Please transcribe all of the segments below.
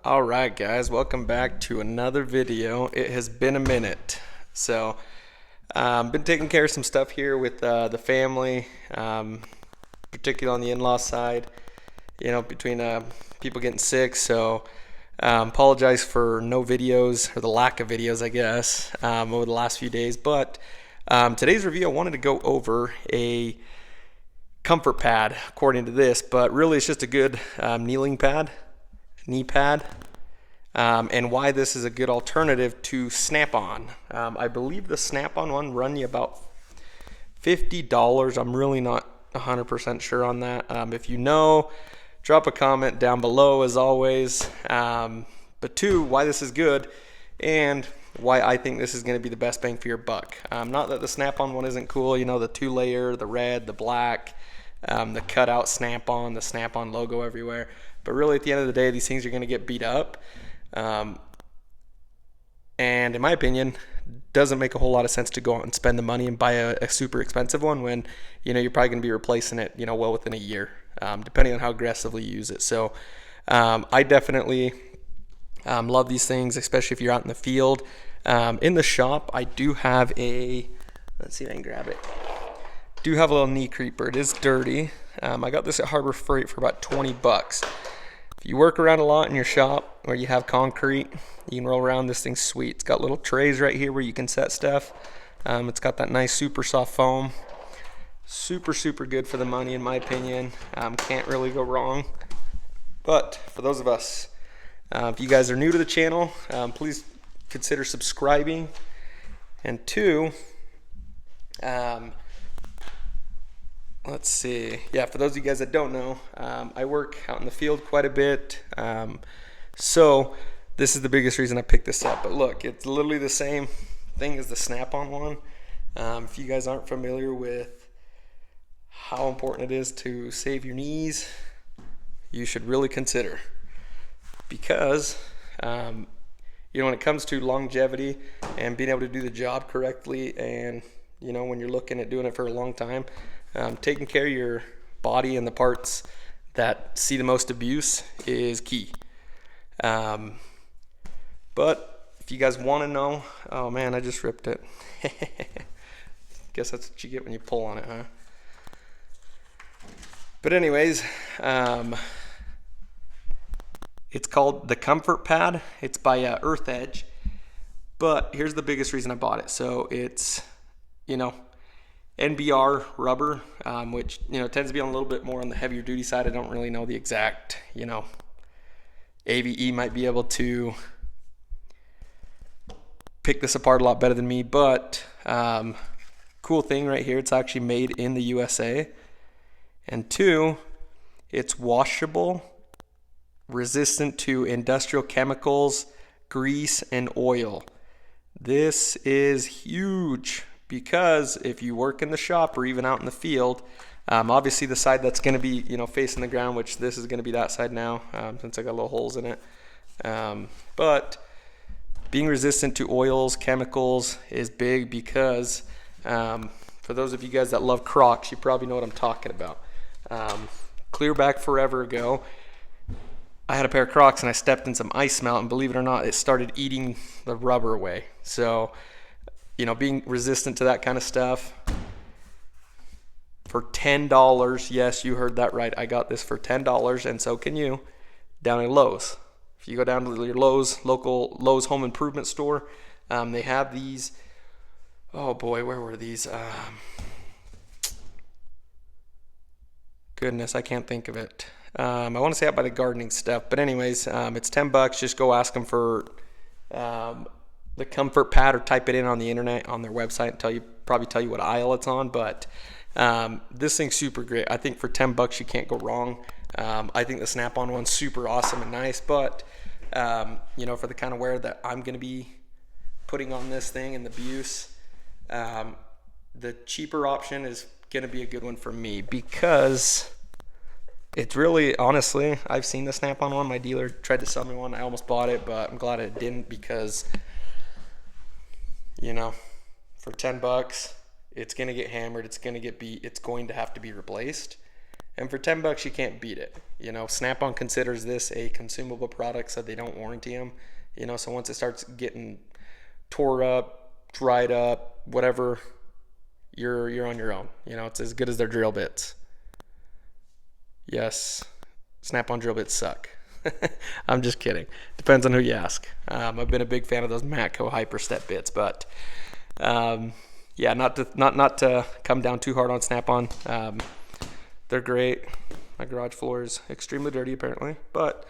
All right, guys, welcome back to another video. It has been a minute. Been taking care of some stuff here with the family, particularly on the in-law side, between people getting sick. Apologize for no videos, or the lack of videos, I guess, over the last few days. But today's review, I wanted to go over a comfort pad, according to this, but really it's just a good kneeling pad, knee pad, and why this is a good alternative to Snap-on. I believe the Snap-on one run you about $50. I'm really not 100% sure on that. If you know, drop a comment down below as always. But two, why this is good and why I think this is going to be the best bang for your buck. Not that the Snap-on one isn't cool, the 2-layer, the red, the black, the cutout Snap-on, the Snap-on logo everywhere. But really at the end of the day, these things are going to get beat up. And in my opinion, doesn't make a whole lot of sense to go out and spend the money and buy a super expensive one when you're probably going to be replacing it well within a year, depending on how aggressively you use it. So I definitely love these things, especially if you're out in the field. In the shop, I do have let's see if I can grab it. Do have a little knee creeper. It is dirty. I got this at Harbor Freight for about 20 bucks. If you work around a lot in your shop where you have concrete, you can roll around. This thing's sweet. It's got little trays right here where you can set stuff. It's got that nice super soft foam. Super good for the money in my opinion. Can't really go wrong. But for those of us, if you guys are new to the channel, please consider subscribing. And two, let's see. Yeah, for those of you guys that don't know, I work out in the field quite a bit. So this is the biggest reason I picked this up. But look, it's literally the same thing as the Snap-on one. If you guys aren't familiar with how important it is to save your knees, you should really consider. Because, when it comes to longevity and being able to do the job correctly and, when you're looking at doing it for a long time, taking care of your body and the parts that see the most abuse is key. But if you guys want to know, oh man, I just ripped it. Guess that's what you get when you pull on it, huh? But anyways, it's called the Comfort Pad. It's by Earth Edge. But here's the biggest reason I bought it. So it's, NBR rubber, which tends to be on a little bit more on the heavier duty side. I don't really know the exact, AVE might be able to pick this apart a lot better than me, but cool thing right here, it's actually made in the USA. And two, it's washable, resistant to industrial chemicals, grease, and oil. This is huge. Because if you work in the shop or even out in the field, obviously the side that's going to be facing the ground, which this is going to be that side now, since I got little holes in it. But being resistant to oils, chemicals is big because for those of you guys that love Crocs, you probably know what I'm talking about. Clear back forever ago, I had a pair of Crocs and I stepped in some ice melt, and believe it or not, it started eating the rubber away. So being resistant to that kind of stuff for $10. Yes, you heard that right. I got this for $10, and so can you, down at Lowe's. If you go down to your local Lowe's home improvement store, they have these. Oh boy, where were these? Goodness, I can't think of it. I want to say out by the gardening stuff, but anyways, it's $10. Just go ask them for the Comfort Pad, or type it in on the internet on their website and probably tell you what aisle it's on. But this thing's super great. I think for $10 you can't go wrong. I think the Snap-on one's super awesome and nice, but for the kind of wear that I'm going to be putting on this thing and the abuse, the cheaper option is going to be a good one for me, because it's really, honestly, I've seen the Snap-on one. My dealer tried to sell me one. I almost bought it, but I'm glad it didn't, because for $10, it's going to get hammered. It's going to get beat. It's going to have to be replaced. And for 10 bucks, you can't beat it. You know, Snap-on considers this a consumable product, so they don't warranty them. You know, so once it starts getting tore up, dried up, whatever, you're on your own. You know, it's as good as their drill bits. Yes, Snap-on drill bits suck. I'm just kidding. Depends on who you ask. I've been a big fan of those Matco Hyperstep bits, but yeah, not to come down too hard on Snap-on. They're great. My garage floor is extremely dirty apparently, but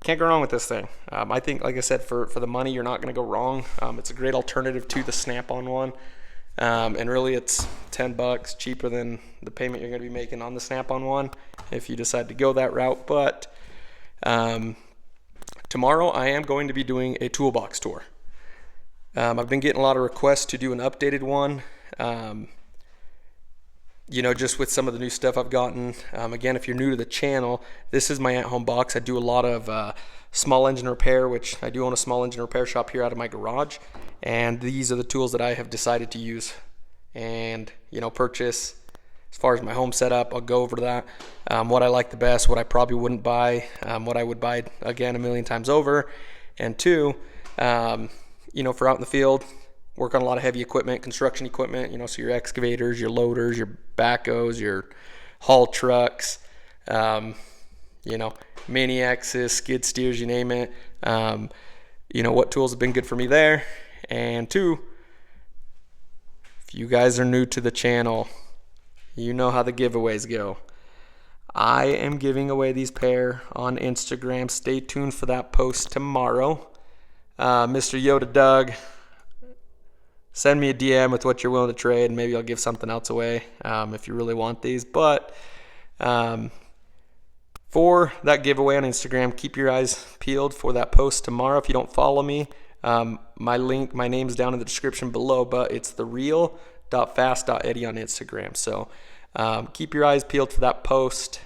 can't go wrong with this thing. I think, like I said, for the money, you're not going to go wrong. It's a great alternative to the Snap-on one. And really it's 10 bucks cheaper than the payment you're going to be making on the Snap-on one if you decide to go that route. But tomorrow I am going to be doing a toolbox tour. I've been getting a lot of requests to do an updated one, you know, just with some of the new stuff I've gotten. Again, if you're new to the channel, this is my at-home box. I do a lot of small engine repair, which I do own a small engine repair shop here out of my garage. And these are the tools that I have decided to use and, you know, purchase. As far as my home setup, I'll go over that. What I like the best, what I probably wouldn't buy, what I would buy, again, a million times over. And two, you know, for out in the field, work on a lot of heavy equipment, construction equipment, you know, so your excavators, your loaders, your backhoes, your haul trucks, you know, mini X's, skid steers, you name it. You know, what tools have been good for me there. And two, if you guys are new to the channel, you know how the giveaways go. I am giving away these pair on Instagram. Stay tuned for that post tomorrow. Mr. Yoda Doug, send me a DM with what you're willing to trade, and maybe I'll give something else away if you really want these. But for that giveaway on Instagram, keep your eyes peeled for that post tomorrow. If you don't follow me, my name's down in the description below, but it's thereal.fast.eddie on Instagram. So keep your eyes peeled for that post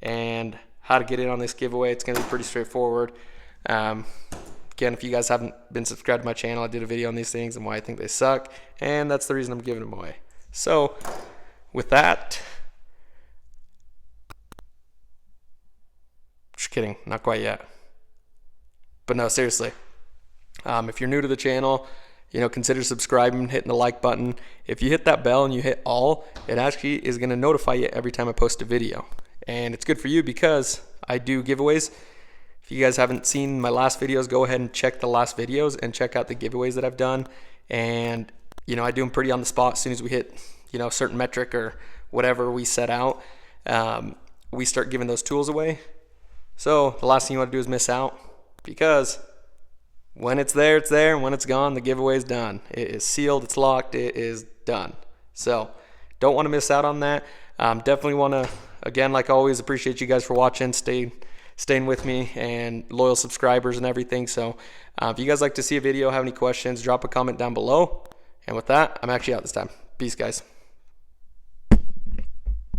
and how to get in on this giveaway. It's going to be pretty straightforward. Again, if you guys haven't been subscribed to my channel, I did a video on these things and why I think they suck, and that's the reason I'm giving them away. So with that, just kidding, not quite yet. But no, seriously, if you're new to the channel, you know, consider subscribing, hitting the like button. If you hit that bell and you hit all, it actually is going to notify you every time I post a video. And it's good for you because I do giveaways. If you guys haven't seen my last videos, go ahead and check the last videos and check out the giveaways that I've done. And, you know, I do them pretty on the spot. As soon as we hit, you know, a certain metric or whatever we set out, we start giving those tools away. So the last thing you want to do is miss out, because when it's there, it's there. And when it's gone, the giveaway is done. It is sealed. It's locked. It is done. So don't want to miss out on that. Definitely want to, again, like always, appreciate you guys for watching, staying with me, and loyal subscribers and everything. So if you guys like to see a video, have any questions, drop a comment down below. And with that, I'm actually out this time. Peace, guys.